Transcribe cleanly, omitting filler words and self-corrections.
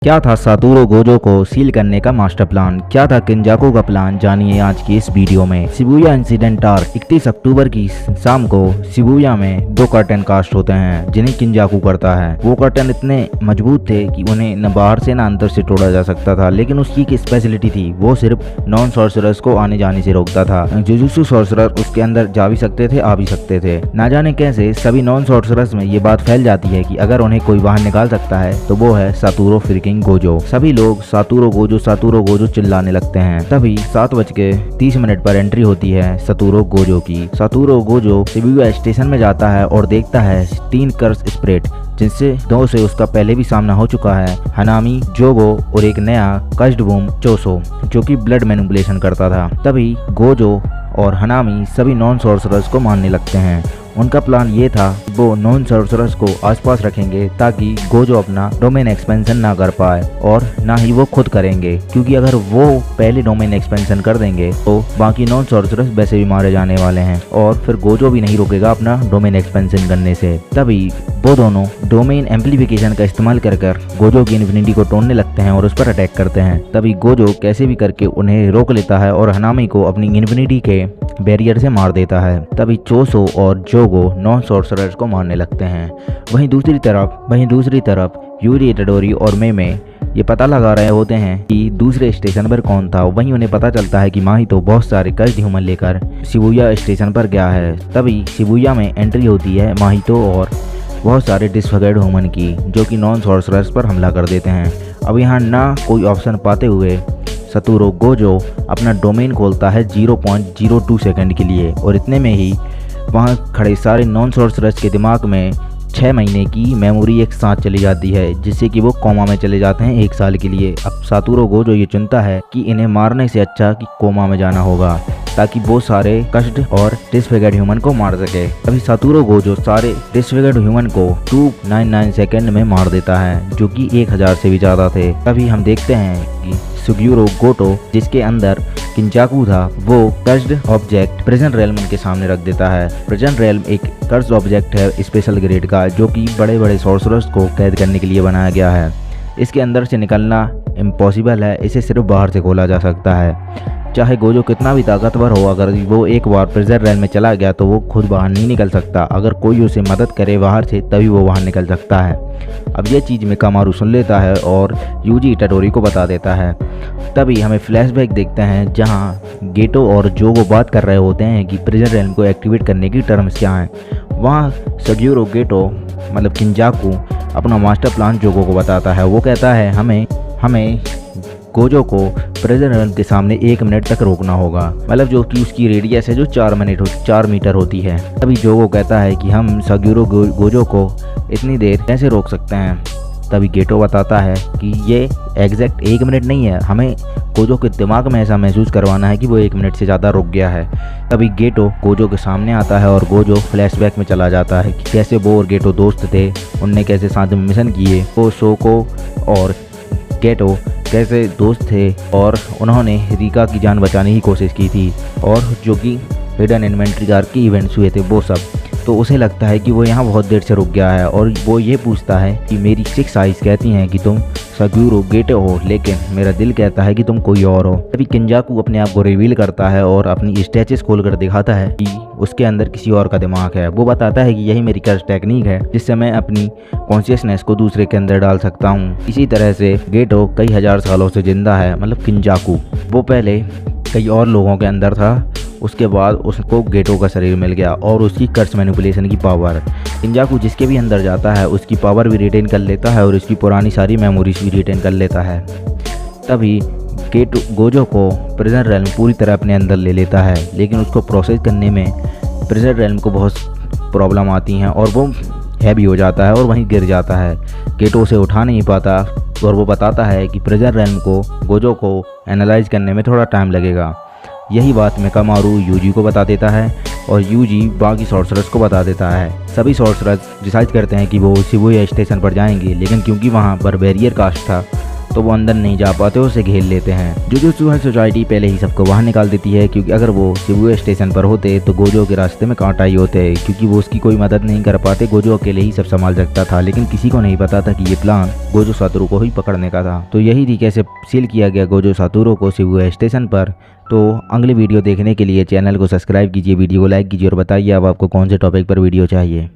क्या था Satoru Gojo को सील करने का मास्टर प्लान, क्या था किंजाकू का प्लान, जानिए आज की इस वीडियो में। शिबुया इंसिडेंट आर्क 31 अक्टूबर की शाम को शिबुया में 2 कर्टन कास्ट होते हैं जिन्हें किंजाकू करता है। वो कर्टन इतने मजबूत थे कि उन्हें न बाहर से न अंदर से तोड़ा जा सकता था, लेकिन उसकी एक स्पेशलिटी थी, वो सिर्फ नॉन सॉर्सरर्स को आने जाने से रोकता था। जुजुत्सु सॉर्सरर उसके अंदर जा भी सकते थे, आ भी सकते थे। ना जाने कैसे सभी नॉन सॉर्सरर्स में ये बात फैल जाती है कि अगर उन्हें कोई बाहर निकाल सकता है तो वो है सातोरू फ्रिकिंग गोजो। सभी लोग सातोरू गोजो चिल्लाने लगते हैं। तभी 7:30 पर एंट्री होती है सातोरू गोजो की। सातोरू गोजो शिबुया स्टेशन में जाता है और देखता है 3 कर्स स्प्रेड, जिनसे 2 से उसका पहले भी सामना हो चुका है, हनामी, जोगो और एक नया कस्ड बूम चोसो, जो कि ब्लड मैनिपुलेशन करता था। तभी गोजो और हनामी सभी नॉन सॉर्सरर्स को मारने लगते हैं। उनका प्लान ये था, वो नॉन सॉर्सरर्स को आसपास रखेंगे ताकि गोजो अपना डोमेन एक्सपेंशन ना कर पाए, और ना ही वो खुद करेंगे, क्योंकि अगर वो पहले डोमेन एक्सपेंशन कर देंगे तो बाकी नॉन सॉर्सरर्स वैसे भी मारे जाने वाले हैं और फिर गोजो भी नहीं रुकेगा अपना डोमेन एक्सपेंशन करने से। तभी वो दोनों डोमेन एम्पलीफिकेशन का इस्तेमाल कर गोजो की इन्फिनिटी को तोड़ने लगते हैं और उस पर अटैक करते हैं। तभी गोजो कैसे भी करके उन्हें रोक लेता है और हनामी को अपनी इन्फिनिटी के बैरियर से मार देता है। तभी चोसो और जोगो नॉन सॉर्सरर्स को मारने लगते हैं। वहीं दूसरी तरफ यूरी, इटाडोरी और मेमे ये पता लगा रहे होते हैं कि दूसरे स्टेशन पर कौन था। वहीं उन्हें पता चलता है कि माहितो बहुत सारे कस्ड ह्यूमन लेकर शिबुया स्टेशन पर गया है। तभी शिबुया में एंट्री होती है माहितो और बहुत सारे डिसफिगर्ड ह्यूमन की, जो कि नॉन सॉर्सरर्स पर हमला कर देते हैं। अब यहाँ ना कोई ऑप्शन पाते हुए सातोरू गोजो अपना डोमेन खोलता है 0.02 सेकंड के लिए, और इतने में ही वहाँ खड़े सारे नॉन सॉर्सरर्स के दिमाग में 6 महीने की मेमोरी एक साथ चली जाती है, जिससे कि वो कोमा में चले जाते हैं 1 साल के लिए। अब सातोरू गोजो ये चुनता है कि इन्हें मारने से अच्छा कि कोमा में जाना होगा, ताकि वो सारे कस्ड और डिसफिगर्ड ह्यूमन को मार सके। अभी सातोरू गोजो सारे डिसफिगर्ड ह्यूमन को 299 सेकंड में मार देता है, जो कि 1000 से भी ज़्यादा थे। तभी हम देखते हैं कि सुगियोरो गोटो, जिसके अंदर किंजाकू था, वो कर्स्ड ऑब्जेक्ट प्रिजन रेल्म के सामने रख देता है। प्रिजन रेल्म एक कर्स्ड ऑब्जेक्ट है स्पेशल ग्रेड का, जो कि बड़े बड़े सॉर्सरर्स को कैद करने के लिए बनाया गया है। इसके अंदर से निकलना इम्पॉसिबल है, इसे सिर्फ बाहर से खोला जा सकता है। चाहे गोजो कितना भी ताकतवर हो, अगर वो एक बार प्रिजन रेल्म में चला गया तो वो खुद बाहर नहीं निकल सकता। अगर कोई उसे मदद करे बाहर से तभी वो बाहर निकल सकता है। अब ये चीज़ मिकामारू सुन लेता है और यूजी इटाडोरी को बता देता है। तभी हमें फ्लैशबैक देखते हैं जहां गेटो और जोगो बात कर रहे होते हैं कि प्रिजन रेल्म को एक्टिवेट करने की टर्म्स क्या हैं। वहाँ सगियोरो गेटो मतलब किंजाकू अपना मास्टर प्लान जोगो को बताता है। वो कहता है हमें गोजो को प्रिजन रेल्म के सामने 1 मिनट तक रोकना होगा, मतलब जो कि उसकी रेडियस है जो 4 मीटर होती है। तभी जोगो कहता है कि हम सगियोरो गोजो को इतनी देर कैसे रोक सकते हैं। तभी गेटो बताता है कि ये एग्जैक्ट 1 मिनट नहीं है, हमें गोजो के दिमाग में ऐसा महसूस करवाना है कि वो 1 मिनट से ज़्यादा रुक गया है। तभी गेटो गोजो के सामने आता है और गोजो फ्लैशबैक में चला जाता है कि कैसे वो और गेटो दोस्त थे, उनने कैसे साथ में मिशन किए, वो सोको और गेटो कैसे दोस्त थे और उन्होंने रिका की जान बचाने की कोशिश की थी, और जो कि हिडन इन्वेंट्री आर्क के इवेंट्स हुए थे वो सब। तो उसे लगता है कि वो यहाँ बहुत देर से रुक गया है, और वो ये पूछता है कि मेरी 6 आइज़ कहती हैं कि तुम सगियोरो गेटो हो, लेकिन मेरा दिल कहता है कि तुम कोई और हो। तभी किंजाकू अपने आप को रिवील करता है और अपनी स्टैचेस खोलकर दिखाता है कि उसके अंदर किसी और का दिमाग है। वो बताता है कि यही मेरी कर्स टेक्निक है, जिससे मैं अपनी कॉन्शियसनेस को दूसरे के अंदर डाल सकता हूँ। इसी तरह से गेटो कई हजार सालों से जिंदा है, मतलब किंजाकू। वो पहले कई और लोगों के अंदर था, उसके बाद उसको गेटो का शरीर मिल गया और उसकी कर्स मैनिपुलेशन की पावर। किंजाकू जिसके भी अंदर जाता है उसकी पावर भी रिटेन कर लेता है और उसकी पुरानी सारी मेमोरीज भी रिटेन कर लेता है। तभी गोजो को प्रिजन रेल्म पूरी तरह अपने अंदर ले लेता है, लेकिन उसको प्रोसेस करने में प्रिजन रेल्म को बहुत प्रॉब्लम आती हैं और वो हैवी हो जाता है और वहीं गिर जाता है। गेटो उसे उठा नहीं पाता और वो बताता है कि प्रिजन रेल्म को गोजो को एनालाइज करने में थोड़ा टाइम लगेगा। यही बात मिकामारू यूजी को बता देता है और यूजी बाकी सॉर्सरर्स को बता देता है। सभी सॉर्सरर्स डिसाइड करते हैं कि वो शिबुया स्टेशन पर जाएंगे, लेकिन क्योंकि वहाँ पर बैरियर कास्ट था तो वो अंदर नहीं जा पाते, उसे घेर लेते हैं। जुजुत्सु सोसाइटी पहले ही सबको बाहर निकाल देती है, क्योंकि अगर वो शिबुया स्टेशन पर होते तो गोजो के रास्ते में कांटा ही होते, क्योंकि वो उसकी कोई मदद नहीं कर पाते। गोजो अकेले ही सब संभाल सकता था, लेकिन किसी को नहीं पता था कि ये प्लान गोजो सातोरू को ही पकड़ने का था। तो यही तरीके से सील किया गया गोजो सातोरू को शिबुया स्टेशन पर। तो अगली वीडियो देखने के लिए चैनल को सब्सक्राइब कीजिए, वीडियो को लाइक कीजिए और बताइए अब आपको कौन से टॉपिक पर वीडियो चाहिए।